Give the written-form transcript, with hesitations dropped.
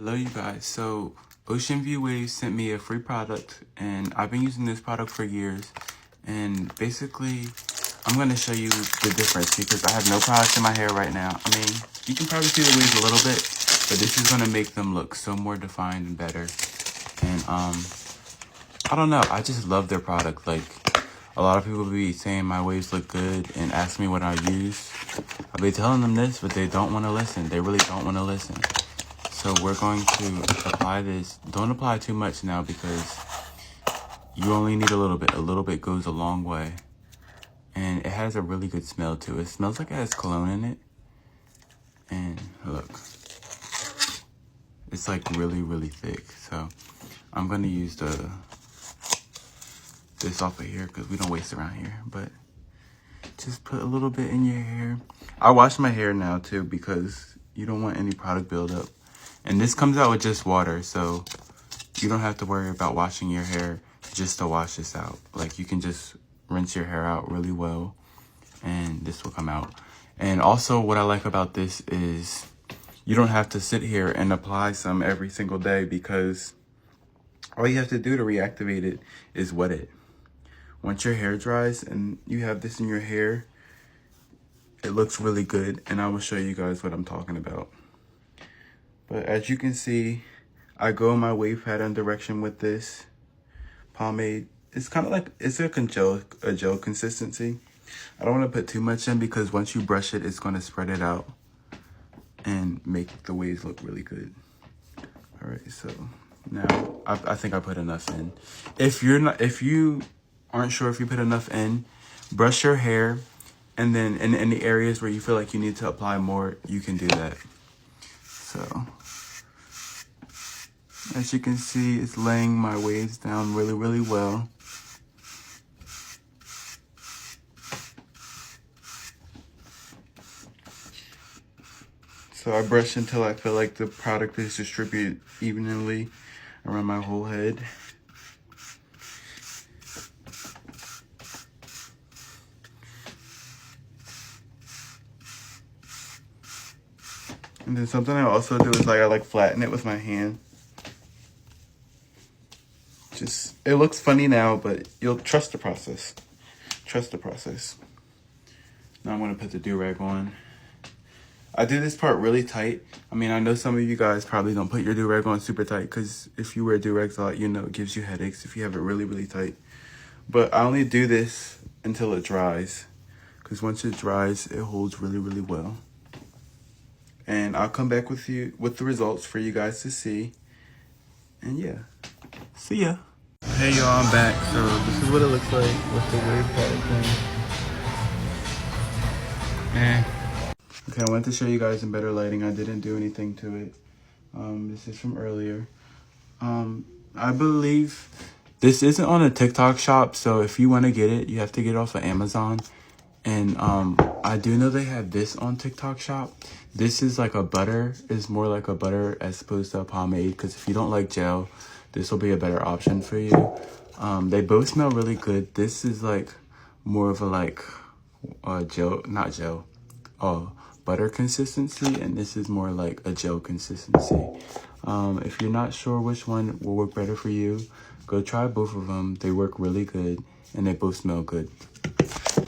Hello you guys. So Ocean View Waves sent me a free product and I've been using this product for years, and basically I'm going to show you the difference because I have no product in my hair right now. I mean, you can probably see the waves a little bit, but this is going to make them look so more defined and better. And I don't know, I just love their product. Like, a lot of people be saying my waves look good and ask me what I use. I'll be telling them this, but they don't want to listen. They really don't want to listen. So we're going to apply this. Don't apply too much now because you only need a little bit. A little bit goes a long way. And it has a really good smell too. It smells like it has cologne in it. And look, it's like really, really thick. So I'm going to use this off of here because we don't waste around here. But just put a little bit in your hair. I wash my hair now too because you don't want any product buildup. And this comes out with just water, so you don't have to worry about washing your hair just to wash this out. Like, you can just rinse your hair out really well, and this will come out. And also, what I like about this is you don't have to sit here and apply some every single day because all you have to do to reactivate it is wet it. Once your hair dries and you have this in your hair, it looks really good, and I will show you guys what I'm talking about. But as you can see, I go in my wave pattern direction with this pomade. It's kind of like, it's like a gel consistency. I don't want to put too much in because once you brush it, it's going to spread it out and make the waves look really good. All right, so now I think I put enough in. If you aren't sure if you put enough in, brush your hair, and then in any areas where you feel like you need to apply more, you can do that. So, as you can see, it's laying my waves down really, really well. So I brush until I feel like the product is distributed evenly around my whole head. And then something I also do is I like flatten it with my hand. It looks funny now, but you'll trust the process. Trust the process. Now I'm gonna put the do-rag on. I do this part really tight. I mean, I know some of you guys probably don't put your do-rag on super tight because if you wear do-rags a lot, you know it gives you headaches if you have it really, really tight. But I only do this until it dries because once it dries, it holds really, really well. And I'll come back with you with the results for you guys to see. And yeah, see ya. Hey y'all, I'm back. So this is what it looks like with the wave pattern thing. Okay, I wanted to show you guys in better lighting. I didn't do anything to it. This is from earlier. I believe this isn't on a TikTok shop, so if you want to get it, you have to get it off of Amazon. And I do know they have this on TikTok shop. This is like a butter. It's more like a butter as opposed to a pomade, because if you don't like gel, this will be a better option for you. They both smell really good. This is like more of a butter consistency, and this is more like a gel consistency. If you're not sure which one will work better for you, go try both of them. They work really good and they both smell good.